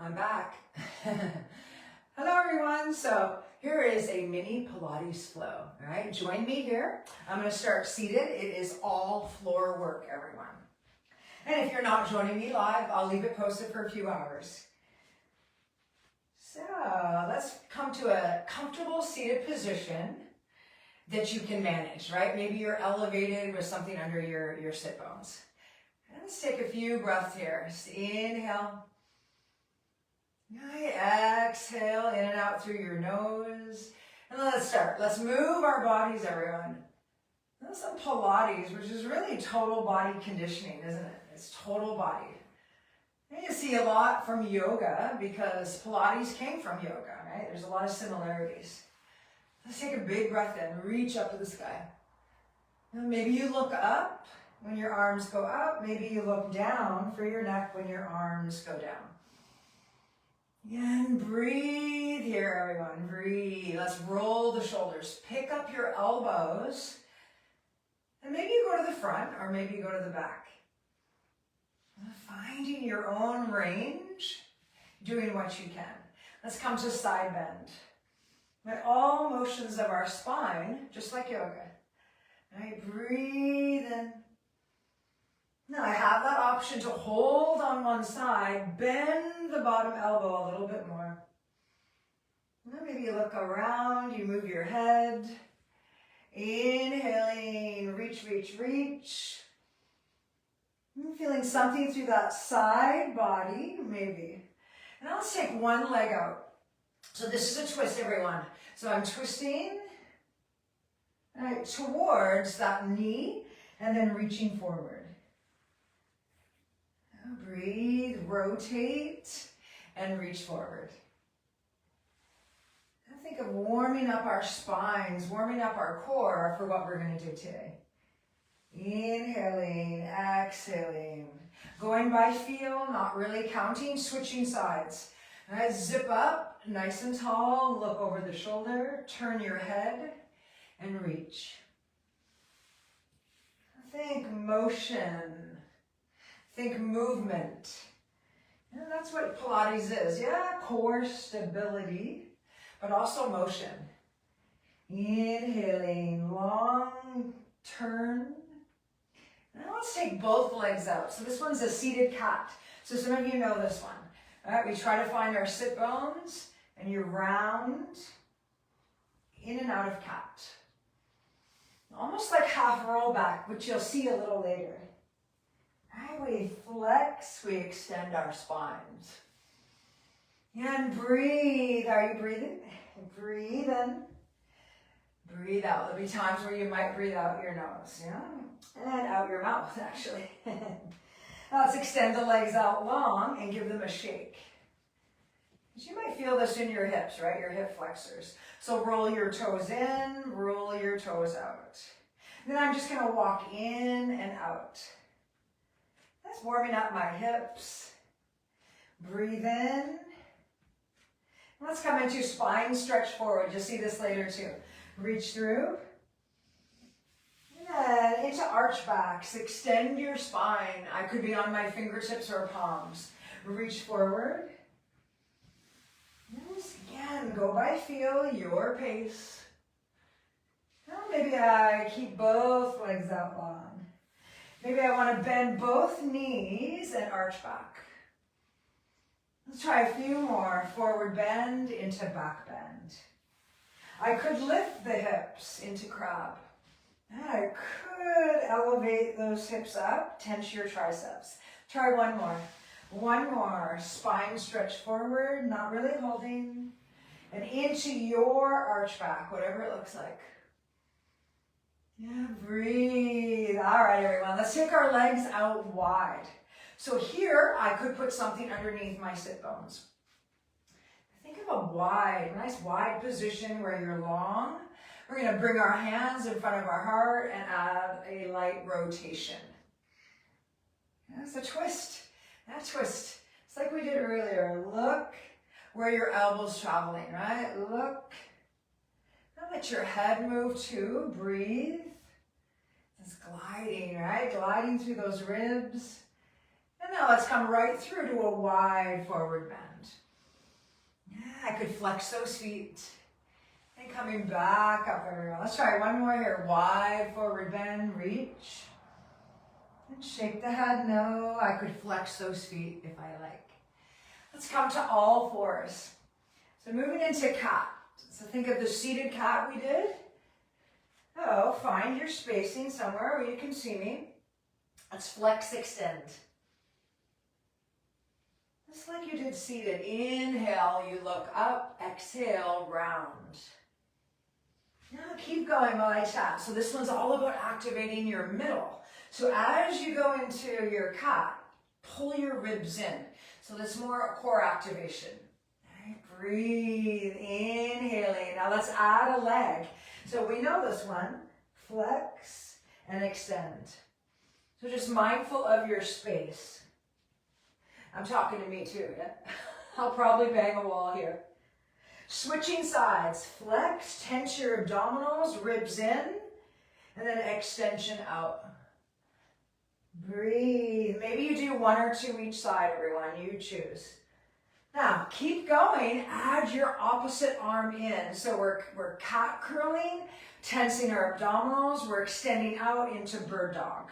I'm back. Hello everyone. So here is a mini Pilates flow. All right, join me here. I'm going to start seated. It is all floor work, everyone. And if you're not joining me live, I'll leave it posted for a few hours. So let's come to a comfortable seated position that you can manage, right? Maybe you're elevated with something under your sit bones. And let's take a few breaths here. Just inhale. Exhale in and out through your nose. And let's start. Let's move our bodies, everyone. That's some Pilates, which is really total body conditioning, isn't it? It's total body. And you see a lot from yoga because Pilates came from yoga, right? There's a lot of similarities. Let's take a big breath in. Reach up to the sky. Now maybe you look up when your arms go up. Maybe you look down for your neck when your arms go down. And breathe here, everyone. Breathe. Let's roll the shoulders. Pick up your elbows. And maybe you go to the front or maybe you go to the back. Finding your own range, doing what you can. Let's come to side bend. Right, all motions of our spine, just like yoga. Right, breathe in. Now I have that option to hold on one side, bend the bottom elbow a little bit more. Now maybe you look around, you move your head. Inhaling, reach, reach, reach. I'm feeling something through that side body, maybe. And now let's take one leg out. So this is a twist, everyone. So I'm twisting right, towards that knee and then reaching forward. Now breathe, rotate, and reach forward. Now think of warming up our spines, warming up our core for what we're going to do today. Inhaling, exhaling. Going by feel, not really counting, switching sides. All right, zip up, nice and tall, look over the shoulder, turn your head, and reach. Think motion. Think movement. And that's what Pilates is. Yeah, core stability, but also motion. Inhaling, long turn. Now let's take both legs out. So this one's a seated cat. So some of you know this one. All right, we try to find our sit bones and you round in and out of cat. Almost like half roll back, which you'll see a little later. All right, we flex, we extend our spines. And breathe. Are you breathing? Breathe in. Breathe out. There'll be times where you might breathe out your nose, yeah? And out your mouth, actually. Now let's extend the legs out long and give them a shake. You might feel this in your hips, right? Your hip flexors. So roll your toes in, roll your toes out. Then I'm just going to walk in and out. That's warming up my hips. Breathe in. Let's come into spine stretch forward. You'll see this later too. Reach through. And into arch backs. Extend your spine. I could be on my fingertips or palms. Reach forward. Yes, again, go by feel, your pace. Now maybe I keep both legs out long. Maybe I want to bend both knees and arch back. Let's try a few more. Forward bend into back bend. I could lift the hips into crab. I could elevate those hips up, tense your triceps. Try one more. One more. Spine stretch forward, not really holding. And into your arch back, whatever it looks like. Yeah, breathe. All right, everyone. Let's take our legs out wide. So here, I could put something underneath my sit bones. Think of a nice wide position where you're long. We're going to bring our hands in front of our heart and add a light rotation. That's a twist. That twist. It's like we did earlier. Look where your elbow's traveling, right? Look. Now let your head move too. Breathe. It's gliding, right? Gliding through those ribs. And now let's come right through to a wide forward bend. Yeah, I could flex those feet. And coming back up, everyone. Let's try one more here. Wide forward bend, reach. And shake the head, no. I could flex those feet if I like. Let's come to all fours. So moving into cat. So think of the seated cat we did. Oh, find your spacing somewhere where you can see me. Let's flex, extend. Just like you did seated. Inhale, you look up. Exhale, round. Now keep going while I chat. So this one's all about activating your middle. So as you go into your cat, pull your ribs in. So that's more core activation. Right? Breathe, inhaling. Now let's add a leg. So we know this one. Flex and extend. So just mindful of your space. I'm talking to me too, yeah? I'll probably bang a wall here. Switching sides. Flex, tense your abdominals, ribs in, and then extension out. Breathe. Maybe you do one or two each side, everyone. You choose. Now, keep going. Add your opposite arm in. So we're cat curling, tensing our abdominals. We're extending out into bird dog.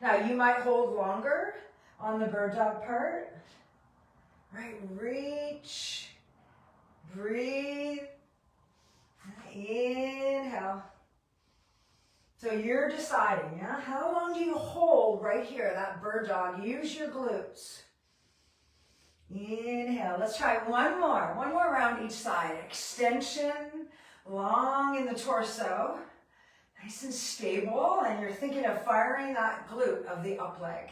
Now, you might hold longer on the bird dog part. Right, reach. Breathe. Inhale. So you're deciding, yeah? How long do you hold right here, that bird dog? Use your glutes. Inhale. Let's try one more. One more round each side. Extension, long in the torso. Nice and stable. And you're thinking of firing that glute of the up leg.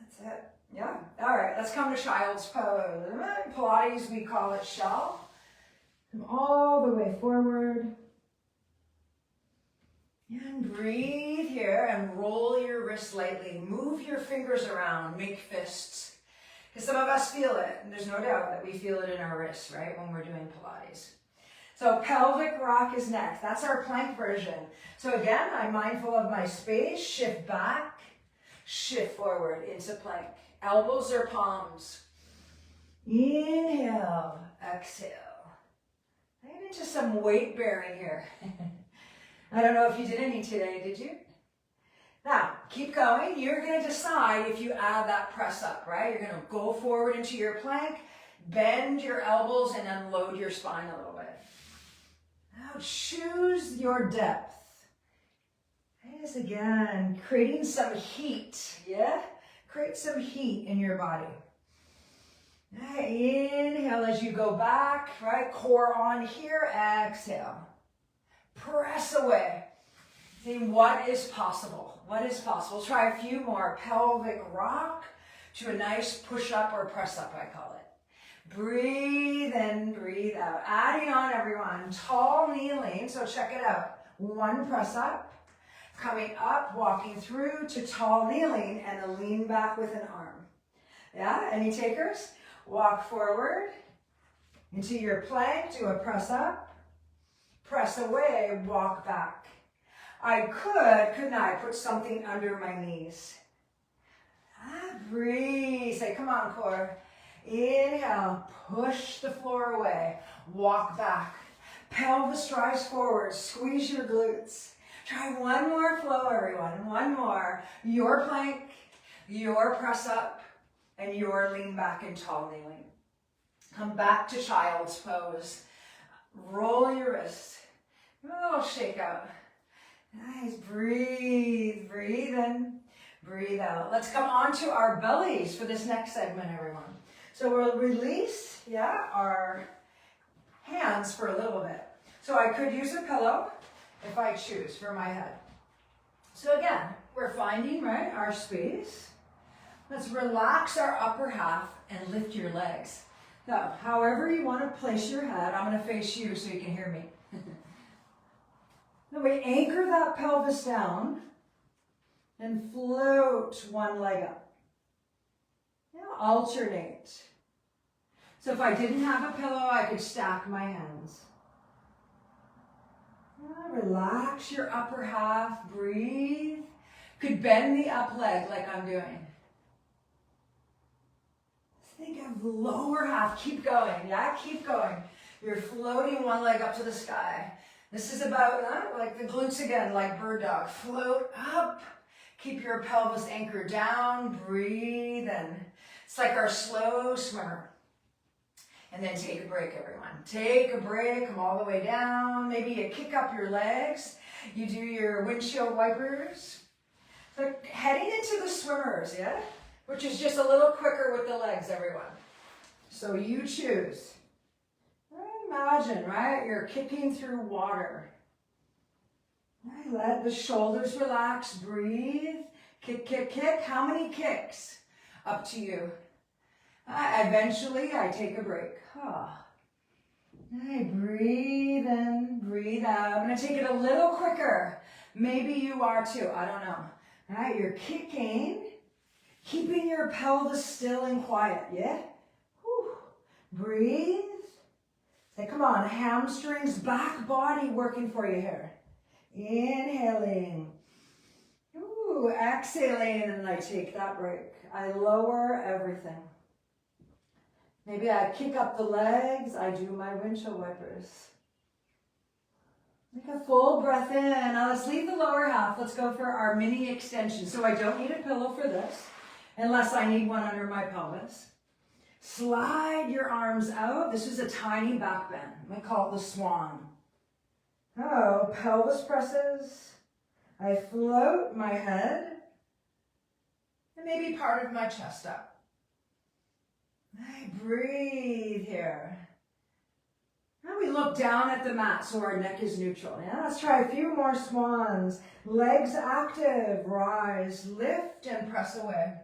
That's it. Yeah. All right. Let's come to child's pose. Pilates, we call it shell. Come all the way forward. And breathe here and roll your wrists lightly. Move your fingers around. Make fists. Because some of us feel it. And there's no doubt that we feel it in our wrists, right, when we're doing Pilates. So pelvic rock is next. That's our plank version. So again, I'm mindful of my space. Shift back. Shift forward into plank. Elbows or palms. Inhale. Exhale. Get into some weight bearing here. I don't know if you did any today, did you? Now, keep going. You're going to decide if you add that press up, right? You're going to go forward into your plank, bend your elbows, and unload your spine a little bit. Now, choose your depth. Yes, again, creating some heat, yeah? Create some heat in your body. Inhale as you go back, right? Core on here, exhale. Press away. See what is possible. What is possible? Try a few more. Pelvic rock to a nice push up or press up, I call it. Breathe in, breathe out. Adding on, everyone. Tall kneeling. So check it out. One press up. Coming up, walking through to tall kneeling and a lean back with an arm. Yeah, any takers? Walk forward into your plank. Do a press up. Press away, walk back. I couldn't I, put something under my knees? Breathe. Say, come on, core. Inhale, push the floor away. Walk back. Pelvis rise forward. Squeeze your glutes. Try one more flow, everyone. One more. Your plank, your press up, and your lean back and tall kneeling. Come back to child's pose. Roll your wrist. Oh, shake out. Nice. Breathe. Breathe in. Breathe out. Let's come onto our bellies for this next segment, everyone. So we'll release, yeah, our hands for a little bit. So I could use a pillow if I choose for my head. So again, we're finding, right, our space. Let's relax our upper half and lift your legs. Now, however you want to place your head, I'm going to face you so you can hear me. Then we anchor that pelvis down and float one leg up. Yeah, alternate. So if I didn't have a pillow, I could stack my hands. Yeah, relax your upper half, breathe. Could bend the up leg like I'm doing. Think of the lower half. Keep going. Yeah, keep going. You're floating one leg up to the sky. This is about, like the glutes again, like bird dog. Float up. Keep your pelvis anchored down. Breathe in. It's like our slow swimmer. And then take a break, everyone. Take a break. Come all the way down. Maybe you kick up your legs. You do your windshield wipers. So heading into the swimmers, yeah? Which is just a little quicker with the legs, everyone. So you choose. Imagine, right? You're kicking through water. Right, let the shoulders relax. Breathe. Kick, kick, kick. How many kicks? Up to you. Eventually, I take a break. I breathe in, breathe out. I'm going to take it a little quicker. Maybe you are too. I don't know. All right, you're kicking. Keeping your pelvis still and quiet, yeah? Whew. Breathe. Say, come on, hamstrings, back body working for you here. Inhaling. Ooh, exhaling, and I take that break. I lower everything. Maybe I kick up the legs. I do my windshield wipers. Take a full breath in. Now let's leave the lower half. Let's go for our mini extension. So I don't need a pillow for this, unless I need one under my pelvis. Slide your arms out. This is a tiny back bend. I call it the swan. Oh, pelvis presses. I float my head. And maybe part of my chest up. I breathe here. Now we look down at the mat so our neck is neutral. Yeah, let's try a few more swans. Legs active. Rise, lift, and press away.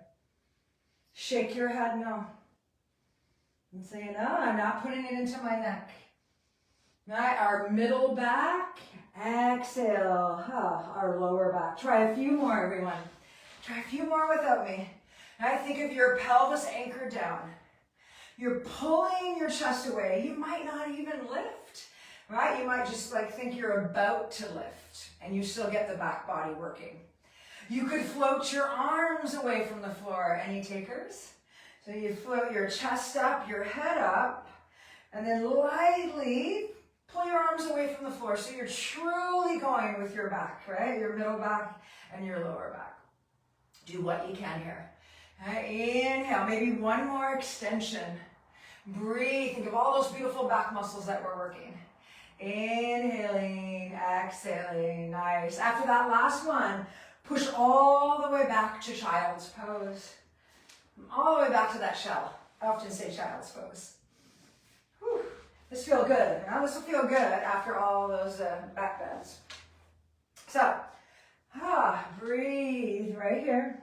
Shake your head no. And say, no, I'm not putting it into my neck. All right, our middle back. Exhale. Our lower back. Try a few more, everyone. Try a few more without me. All right, think of your pelvis anchored down. You're pulling your chest away. You might not even lift, right? You might just think you're about to lift and you still get the back body working. You could float your arms away from the floor. Any takers? So you float your chest up, your head up, and then lightly pull your arms away from the floor. So you're truly going with your back, right? Your middle back and your lower back. Do what you can here. Right, inhale, maybe one more extension. Breathe, think of all those beautiful back muscles that we're working. Inhaling, exhaling, nice. After that last one, push all the way back to child's pose. All the way back to that shell. I often say child's pose. Whew, this feels good. Now this will feel good after all those back bends. So, breathe right here.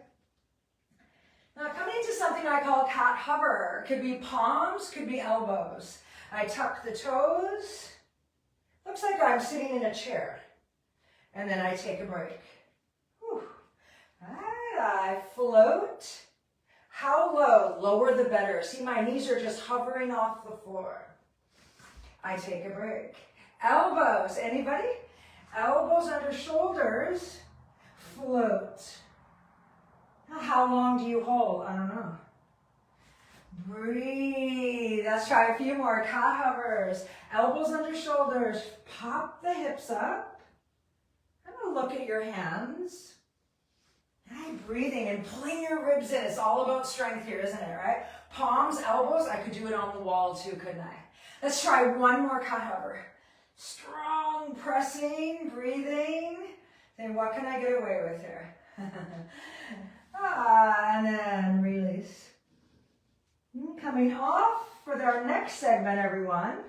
Now coming into something I call cat hover. Could be palms, could be elbows. I tuck the toes. Looks like I'm sitting in a chair. And then I take a break. Whew. I float. How low? Lower the better. See, my knees are just hovering off the floor. I take a break. Elbows, anybody? Elbows under shoulders. Float. How long do you hold? I don't know. Breathe. Let's try a few more. Cat hovers. Elbows under shoulders. Pop the hips up. I'm going to look at your hands. Right, breathing and pulling your ribs in. It's all about strength here, isn't it, right? Palms, elbows. I could do it on the wall too, couldn't I? Let's try one more cat hover. Strong pressing, breathing. Then what can I get away with here? And then release. Coming off for our next segment, everyone.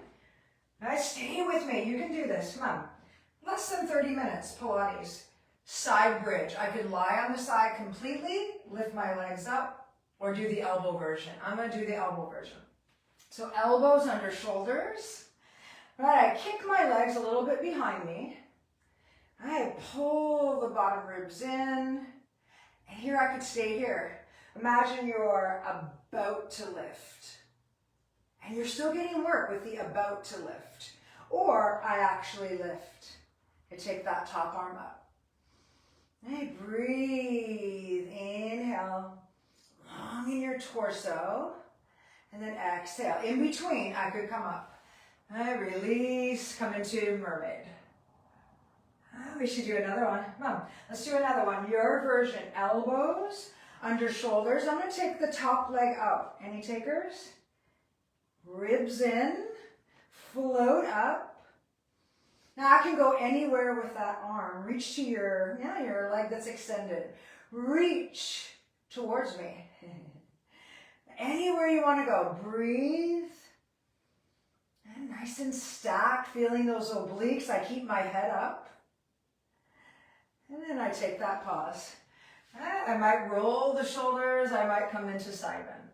Right, stay with me. You can do this. Come on. Less than 30 minutes, Pilates. Side bridge. I could lie on the side completely, lift my legs up, or do the elbow version. I'm going to do the elbow version. So elbows under shoulders. Right, I kick my legs a little bit behind me. I pull the bottom ribs in. And here I could stay here. Imagine you're about to lift. And you're still getting work with the about to lift. Or I actually lift. I take that top arm up. I breathe. torso. And then exhale. In between, I could come up. Release, come into mermaid. We should do another one. Come on, let's do another one. Your version. Elbows under shoulders. I'm going to take the top leg out. Any takers? Ribs in. Float up. Now I can go anywhere with that arm. Reach to your leg that's extended. Reach towards me. Anywhere you want to go. Breathe. And nice and stacked, feeling those obliques. I keep my head up. And then I take that pause. I might roll the shoulders. I might come into side bend.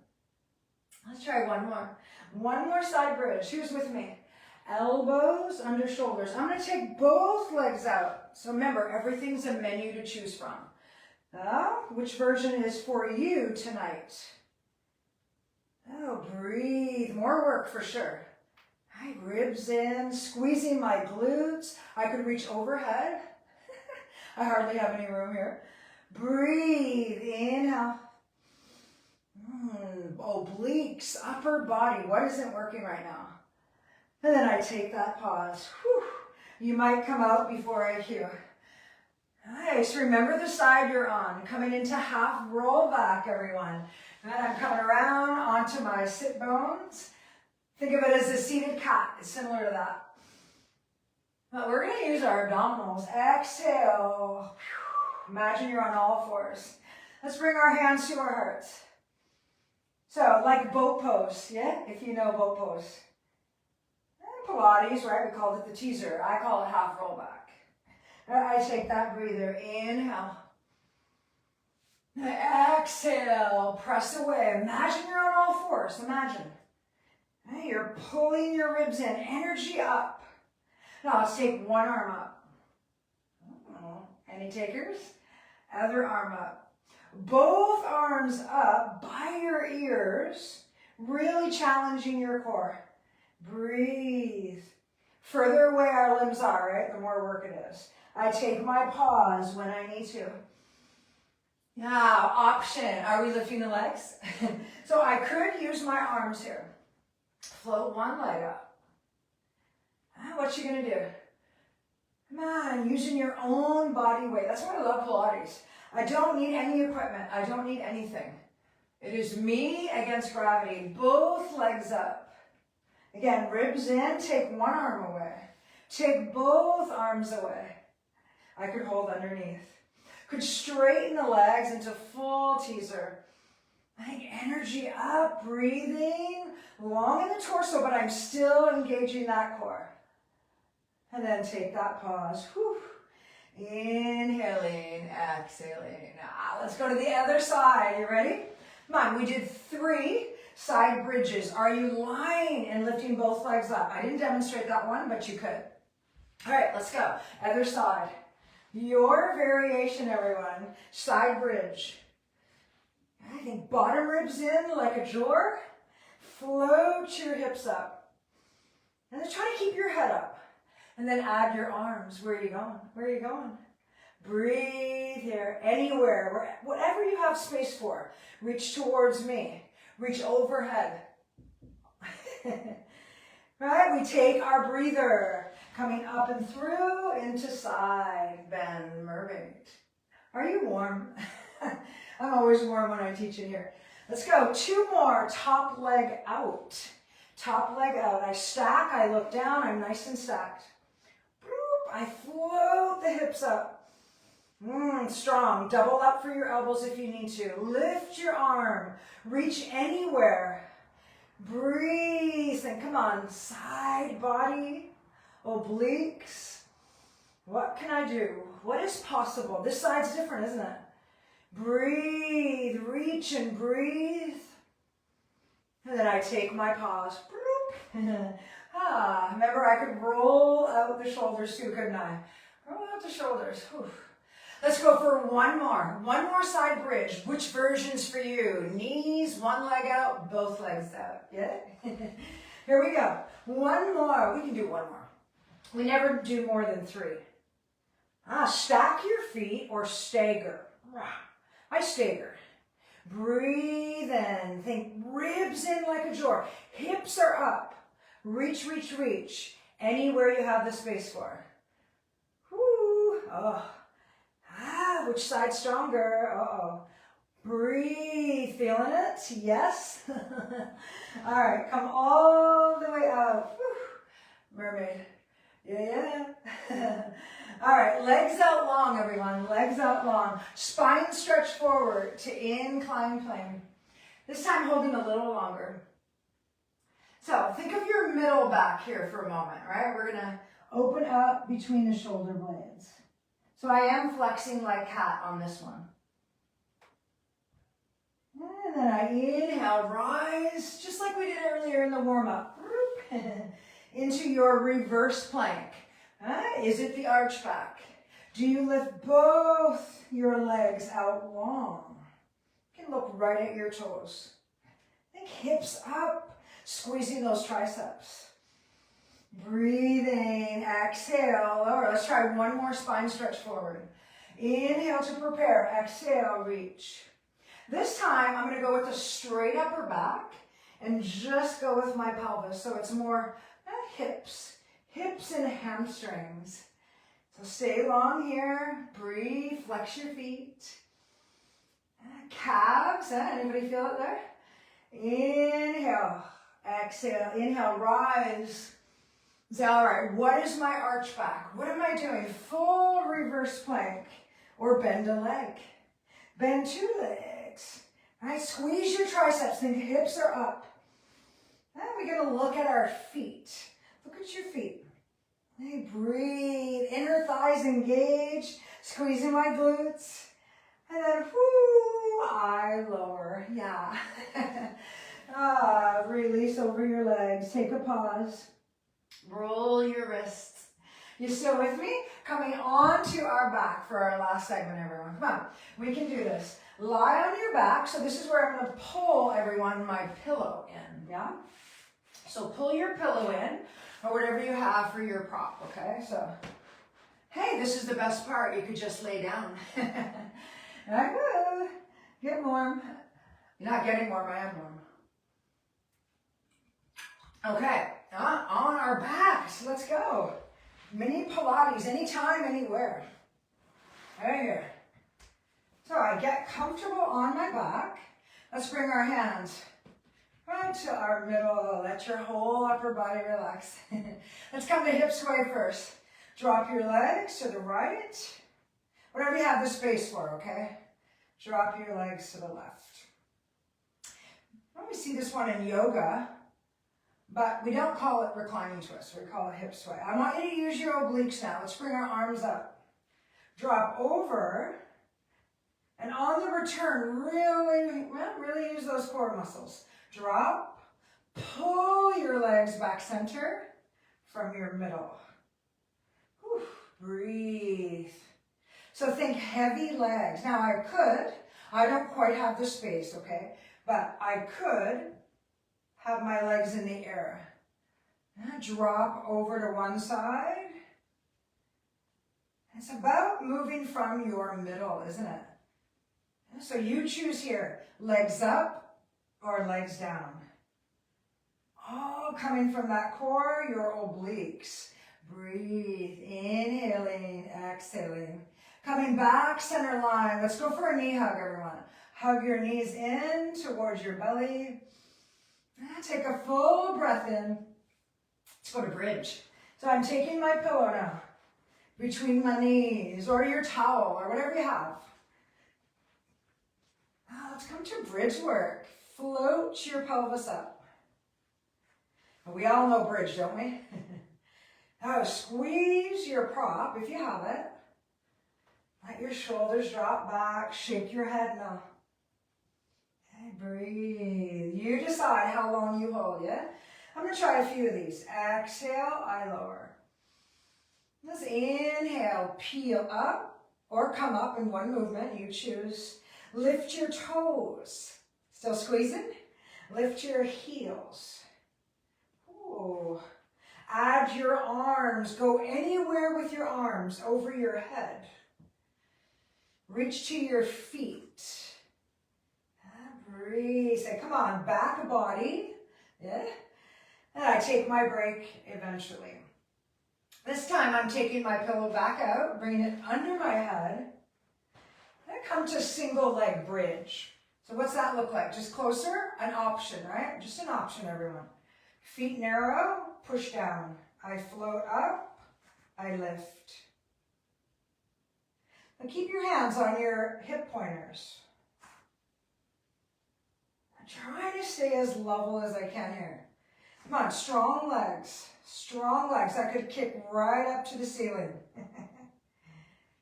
Let's try one more. One more side bridge. Who's with me? Elbows under shoulders. I'm going to take both legs out. So remember, everything's a menu to choose from. Which version is for you tonight? Oh, breathe. More work for sure. Right, ribs in, squeezing my glutes. I could reach overhead. I hardly have any room here. Breathe. Inhale. Obliques, upper body. What isn't working right now? And then I take that pause. Whew. You might come out before I cue. Nice. Remember the side you're on. Coming into half roll back, everyone. And I'm coming around onto my sit bones. Think of it as a seated cat. It's similar to that. But we're going to use our abdominals. Exhale. Imagine you're on all fours. Let's bring our hands to our hearts. So, like boat pose, yeah? If you know boat pose. And Pilates, right? We called it the teaser. I call it half roll back. I take that breather. Inhale. Exhale. Press away. Imagine you're on all fours. Imagine. You're pulling your ribs in. Energy up. Now, let's take one arm up. Any takers? Other arm up. Both arms up by your ears, really challenging your core. Breathe. Further away our limbs are, right? The more work it is. I take my pause when I need to. Now, option. Are we lifting the legs? So I could use my arms here. Float one leg up. What you gonna do? Come on, using your own body weight. That's why I love Pilates. I don't need any equipment. I don't need anything. It is me against gravity. Both legs up. Again, ribs in. Take one arm away. Take both arms away. I could hold underneath. Could straighten the legs into full teaser. I think energy up, breathing, long in the torso, but I'm still engaging that core. And then take that pause. Whew. Inhaling, exhaling. Let's go to the other side. You ready? Come on, we did 3 side bridges. Are you lying and lifting both legs up? I didn't demonstrate that one, but you could. All right, let's go. Other side. Your variation, everyone. Side bridge. I think bottom ribs in like a drawer. Float your hips up. And then try to keep your head up. And then add your arms. Where are you going? Where are you going? Breathe here. Anywhere. Whatever you have space for. Reach towards me. Reach overhead. Right? We take our breather. Coming up and through into side bend mermaid. Are you warm? I'm always warm when I teach in here. Let's go. 2 more. Top leg out. Top leg out. I stack. I look down. I'm nice and stacked. I float the hips up. Strong. Double up for your elbows if you need to. Lift your arm. Reach anywhere. Breathe. And come on. Side body. Obliques. What can I do? What is possible? This side's different, isn't it? Breathe. Reach and breathe. And then I take my pause. Remember I could roll out the shoulders too, couldn't I? Roll out the shoulders. Whew. Let's go for one more. One more side bridge. Which version's for you? Knees, one leg out, both legs out. Yeah? Here we go. One more. We can do one more. We never do more than 3. Stack your feet or stagger. I stagger. Breathe in. Think ribs in like a drawer. Hips are up. Reach, reach, reach. Anywhere you have the space for. Whoo. Oh. Ah, which side's stronger? Uh-oh. Breathe. Feeling it? Yes. All right, come all the way out. Whew. Mermaid. Yeah. All right, legs out long, everyone. Legs out long. Spine stretch forward to incline plane. This time holding a little longer. So think of your middle back here for a moment, right? We're going to open up between the shoulder blades. So I am flexing like cat on this one. And then I inhale, rise, just like we did earlier in the warm-up. Into your reverse plank. Is it the arch back? Do you lift both your legs out long? You can look right at your toes. Think hips up, squeezing those triceps. Breathing, exhale, lower. Let's try one more spine stretch forward. Inhale to prepare, exhale, reach. This time I'm going to go with a straight upper back and just go with my pelvis. So it's more hips and hamstrings. So stay long here, breathe, flex your feet. Calves, anybody feel it there? Inhale, exhale, inhale, rise. Say, all right, what is my arch back? What am I doing? Full reverse plank or bend a leg. Bend two legs. All right, squeeze your triceps, think hips are up. And we're going to look at our feet. Look at your feet. Hey, breathe. Inner thighs engage. Squeezing my glutes. And then, whoo, I lower. Yeah. Release over your legs. Take a pause. Roll your wrists. You still with me? Coming onto our back for our last segment, everyone. Come on. We can do this. Lie on your back. So this is where I'm going to pull, everyone, my pillow in. Yeah? So pull your pillow in, or whatever you have for your prop, okay? So, hey, this is the best part. You could just lay down. Get warm. You're not getting warm, I am warm. Okay, on our backs, let's go. Mini Pilates, anytime, anywhere. Right here. So I get comfortable on my back. Let's bring our hands right to our middle. Let your whole upper body relax. Let's come to hip sway first. Drop your legs to the right. Whatever you have the space for, okay? Drop your legs to the left. We see this one in yoga, but we don't call it reclining twist. We call it hip sway. I want you to use your obliques now. Let's bring our arms up. Drop over. And on the return, really use those core muscles. Drop, pull your legs back center from your middle. Whew, breathe. So think heavy legs. Now I don't quite have the space, okay? But I could have my legs in the air. Drop over to one side. It's about moving from your middle, isn't it? So you choose here, legs up or legs down. All coming from that core, your obliques. Breathe, inhaling, exhaling. Coming back, center line. Let's go for a knee hug, everyone. Hug your knees in towards your belly. Take a full breath in. Let's go to bridge. So I'm taking my pillow now between my knees or your towel or whatever you have. Let's come to bridge work. Float your pelvis up. We all know bridge, don't we? Now squeeze your prop if you have it. Let your shoulders drop back. Shake your head now. Okay, breathe. You decide how long you hold, yeah? I'm going to try a few of these. Exhale, I lower. Let's inhale, peel up or come up in one movement. You choose. Lift your toes. Still squeezing? Lift your heels. Ooh. Add your arms. Go anywhere with your arms over your head. Reach to your feet. Breathe. Say, come on, back body. Yeah. And I take my break eventually. This time I'm taking my pillow back out, bringing it under my head. I come to single leg bridge. So what's that look like? Just closer? An option, right? Just an option, everyone. Feet narrow, push down. I float up, I lift. Now keep your hands on your hip pointers. I'm trying to stay as level as I can here. Come on, strong legs. Strong legs. I could kick right up to the ceiling.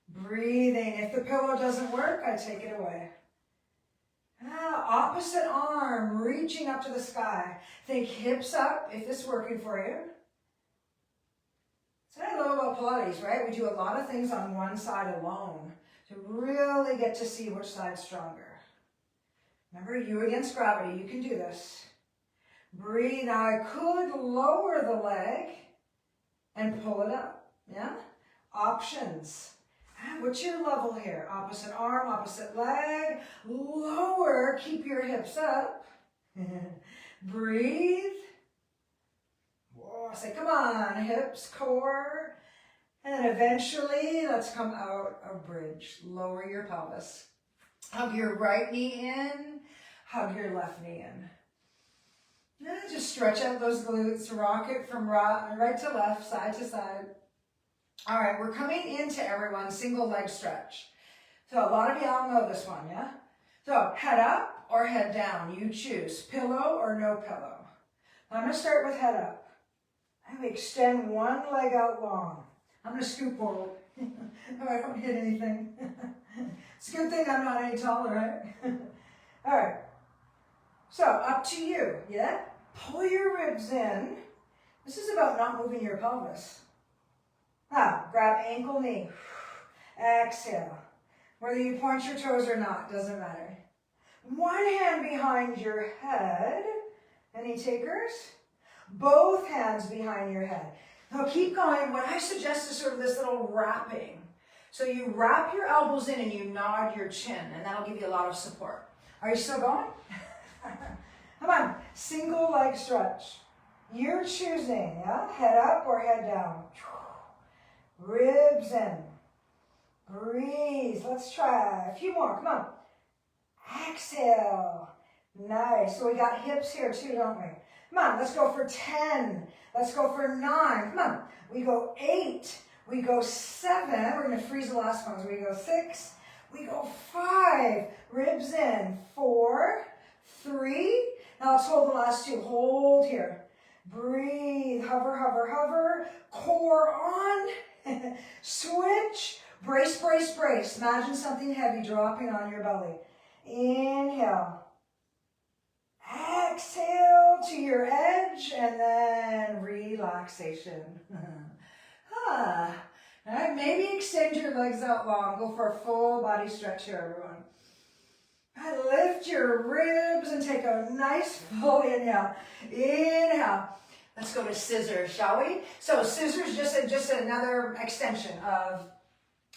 Breathing. If the pillow doesn't work, I take it away. Opposite arm, reaching up to the sky. Think hips up, if this is working for you. That's what I love about Pilates, right? We do a lot of things on one side alone to really get to see which side's stronger. Remember, you against gravity, you can do this. Breathe. Now I could lower the leg and pull it up, yeah? Options. What's your level here? Opposite arm, opposite leg. Lower, keep your hips up. Breathe. Whoa, say, come on, hips, core. And then eventually, let's come out of bridge. Lower your pelvis. Hug your right knee in, hug your left knee in. Now just stretch out those glutes, rock it from right to left, side to side. All right, we're coming into, everyone, single leg stretch. So a lot of y'all know this one, yeah? So head up or head down, you choose. Pillow or no pillow. I'm going to start with head up. I'm going to extend one leg out long. I'm going to scoop forward. I don't hit anything. It's a good thing I'm not any taller, right? All right. So up to you, yeah? Pull your ribs in. This is about not moving your pelvis. Grab ankle, knee. Exhale. Whether you point your toes or not, doesn't matter. One hand behind your head. Any takers? Both hands behind your head. Now keep going. What I suggest is sort of this little wrapping. So you wrap your elbows in and you nod your chin, and that'll give you a lot of support. Are you still going? Come on. Single leg stretch. You're choosing, yeah? Head up or head down. Ribs in. Breathe. Let's try. A few more. Come on. Exhale. Nice. So we got hips here too, don't we? Come on. Let's go for 10. Let's go for 9. Come on. We go 8. We go 7. We're going to freeze the last ones. We go 6. We go 5. Ribs in. 4. 3. Now let's hold the last 2. Hold here. Breathe. Hover, hover, hover. Core on. Switch. Brace, brace, brace. Imagine something heavy dropping on your belly. Inhale. Exhale to your edge, and then relaxation. All right, maybe extend your legs out long. Go for a full body stretch here, everyone. Lift your ribs and take a nice full inhale. Inhale. Let's go to scissors, shall we? So scissors, just another extension of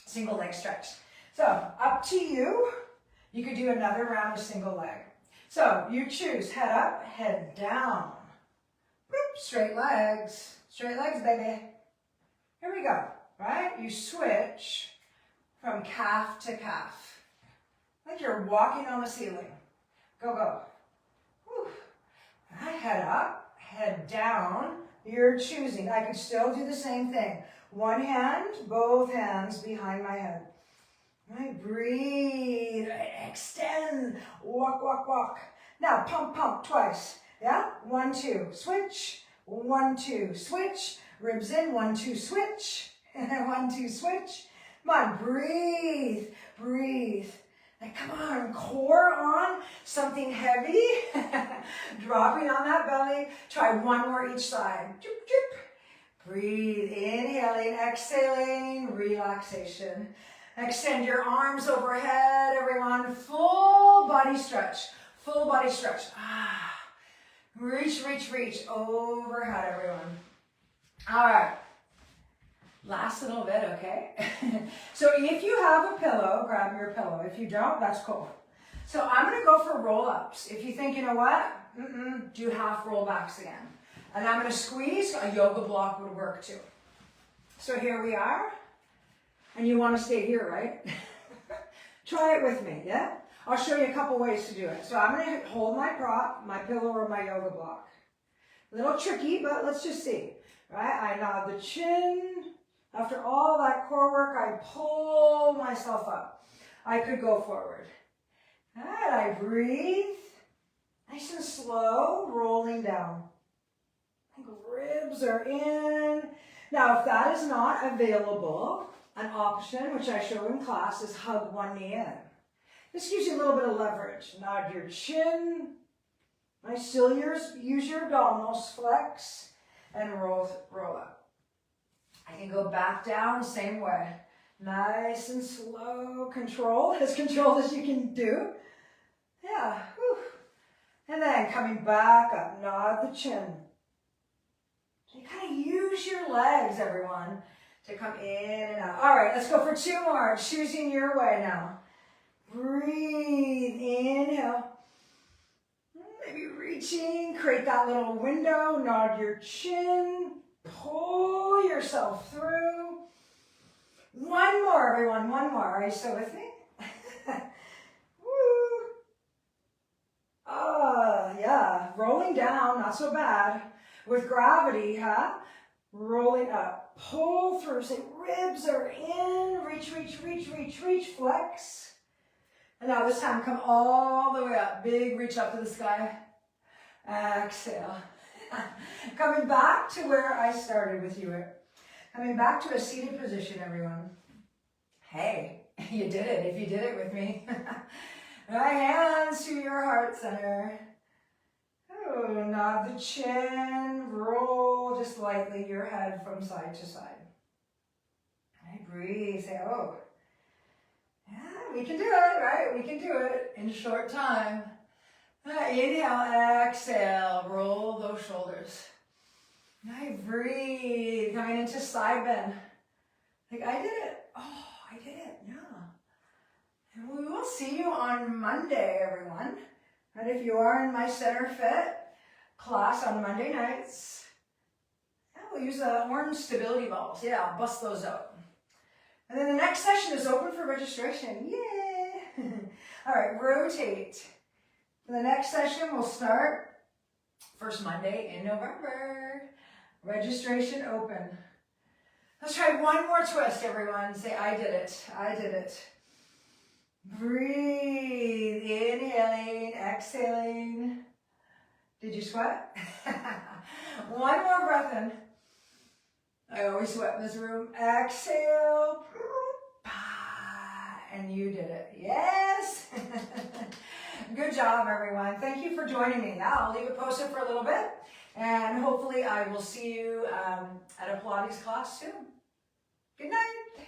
single leg stretch. So up to you. You could do another round of single leg. So you choose head up, head down. Boop, straight legs, baby. Here we go, right? You switch from calf to calf. Like you're walking on the ceiling. Go, go. Whew. Right, head up, head down. You're choosing. I could still do the same thing. One hand, both hands behind my head. Right, breathe, extend, walk, walk, walk. Now pump, pump twice. Yeah, 1, 2, switch. 1, 2, switch. Ribs in, 1, 2, switch. 1, 2, switch. Come on, breathe, breathe. Now, come on, core on, something heavy. Dropping on that belly. Try one more each side. Doop, doop. Breathe, inhaling, exhaling, relaxation. Extend your arms overhead, everyone. Full body stretch. Full body stretch. Reach, reach, reach. Overhead, everyone. All right. Last little bit, okay? So if you have a pillow, grab your pillow. If you don't, that's cool. So I'm going to go for roll-ups. If you think, you know what, do half roll-backs again. And I'm going to squeeze. A yoga block would work too. So here we are. And you want to stay here, right? Try it with me, yeah? I'll show you a couple ways to do it. So I'm going to hold my prop, my pillow, or my yoga block. A little tricky, but let's just see. Right? I nod the chin. After all that core work, I pull myself up. I could go forward. All right, I breathe. Nice and slow, rolling down. I think ribs are in. Now, if that is not available, an option, which I show in class, is hug one knee in. This gives you a little bit of leverage. Nod your chin. Nice, still use your abdominals, flex, and roll up. I can go back down, same way. Nice and slow, controlled as you can do. Yeah, whew. And then coming back up, nod the chin. So you kind of use your legs, everyone, to come in and out. All right, let's go for 2 more. Choosing your way now. Breathe, inhale. Maybe reaching, create that little window, nod your chin, pull yourself through. 1 more, everyone, 1 more. Are you still with me? Woo. Yeah, rolling down, not so bad. With gravity, huh? Rolling up, pull through, say ribs are in, reach, reach, reach, reach, reach, flex. And now this time, come all the way up, big reach up to the sky. Exhale. Coming back to where I started with you. Coming back to a seated position, everyone. Hey, you did it if you did it with me. Right hands to your heart center. Oh, nod the chin, roll just lightly your head from side to side. Right, breathe, say, oh. Yeah, we can do it, right? We can do it in a short time. Inhale, exhale, roll those shoulders. Right, breathe, coming into side bend. Like, I did it. Oh, I did it, yeah. And we will see you on Monday, everyone. And if you are in my Center Fit class on Monday nights, yeah, we'll use the orange stability balls. Yeah, I'll bust those out. And then the next session is open for registration. Yay! All right, rotate. The next session will start first Monday in November. Registration open. Let's try 1 more twist, everyone. Say, I did it. I did it. Breathe. Inhaling, exhaling. Did you sweat? 1 more breath in. I always sweat in this room. Exhale. And you did it. Yes. Good job, everyone. Thank you for joining me. Now I'll leave it posted for a little bit. And hopefully I will see you at a Pilates class soon. Good night.